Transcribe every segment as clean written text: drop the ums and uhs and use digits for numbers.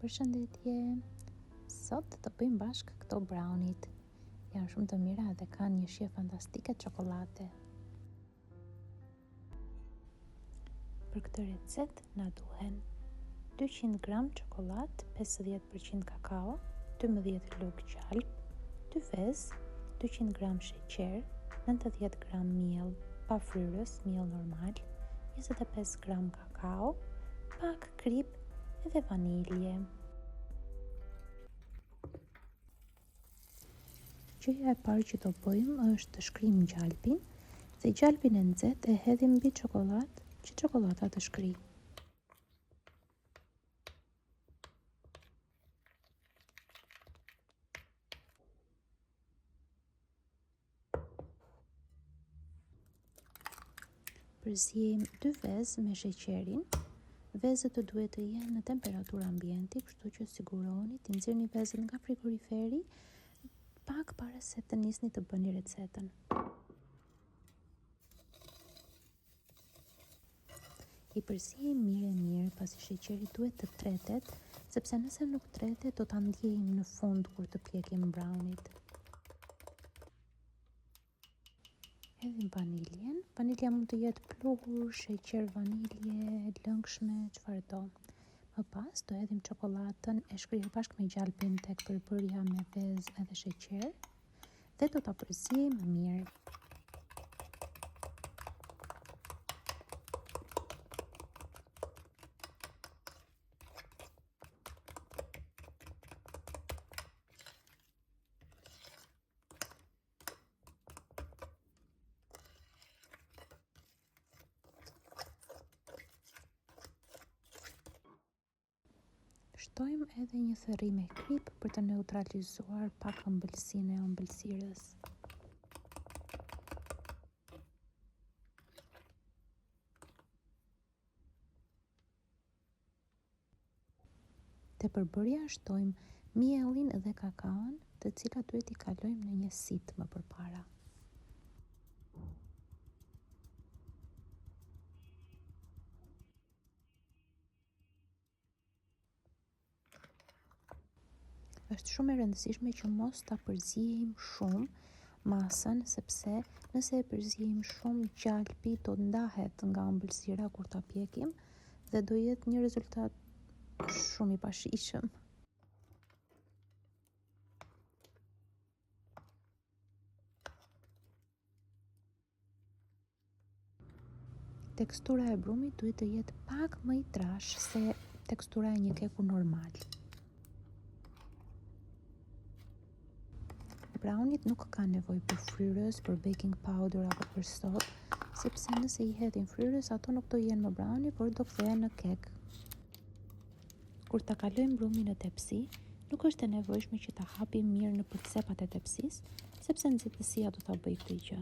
Përshëndetje! Sot të bëjmë bashkë këto brownit. Janë shumë të mira dhe kanë një shije fantastike çokolade. Për këtë recetë na duhen 200 gram çokoladë, 50% kakao, 12 lugë gjalp, 2 vezë, 200 gram sheqer, 90 gram miell pa fryrës, miell normal, 25 gram kakao, pak krip dhe vanilje. Gjëja e parë që do bëjmë është të shkrijmë gjalpin dhe gjalpin e nxehtë e hedhim mbi çokoladë që çokolada të shkrijë. Përziejmë 2 vezë me sheqerin. Vezët të duhet të jenë në temperaturë ambienti, kështu që sigurohuni të nxirrni vezët nga frigoriferi pak para se të nisni të bëni recetën. I përziejmë mirë pasi sheqeri duhet të tretet, sepse nëse nuk tretet do ta ndjejmë në fund kur të pjekim brownit. Hedhim vaniljen. Vanilja mund të jetë pluhur, sheqer vanilje, lëngshme, çfarë do. Më pas do hedhim çokoladën e shkrirë bashkë me gjalpin tek përbërja me vezë edhe sheqer dhe do ta përziejmë mirë. Shtojmë edhe një thërri me krip për të neutralizuar pak ëmbëlsinë e ëmbëlsirës. Te përbërja shtojmë miellin dhe kakaon, të cilat duhet i kalojmë në një sit më përpara. Është shumë e rëndësishme që mos ta përziejmë shumë masën, sepse nëse e përziejmë shumë gjalpi do ndahet nga ëmbëlsira kur ta pjekim dhe do jetë një rezultat shumë i pashijshëm. Tekstura e brumit duhet të jetë pak më i trashë se tekstura e një keku normal. Brownit nuk ka nevojë për fryrës, për baking powder apo për sodë, sepse nëse i hedhin fryrës, ato nuk do jenë më brownie, por do kthehen në kek. Kur ta kalojmë brumin në tepsi, nuk është e nevojshme që ta hapim mirë nëpër cepat e tepsisë, sepse nxehtësia do ta bëjë këtë gjë.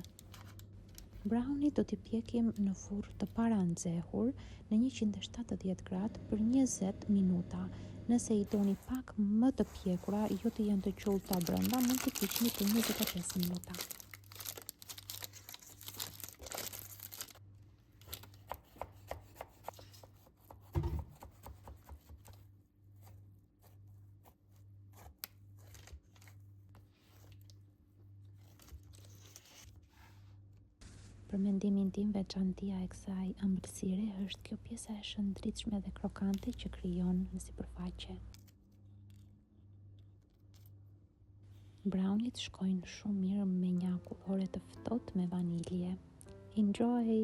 Brownit do t'i pjekim në furr të paranxehur në 170 gradë për 20 minuta. Nëse i doni pak më të pjekura, jo të jenë të qullta brenda, mund t'i piqni për 25 minuta. Për mendimin tim, veçantia e kësaj ëmbëlsire është kjo pjesa e shëndritshme dhe krokante që krijon në sipërfaqe. Brownit shkojnë shumë mirë me një akullore të ftohtë me vanilje. Enjoy!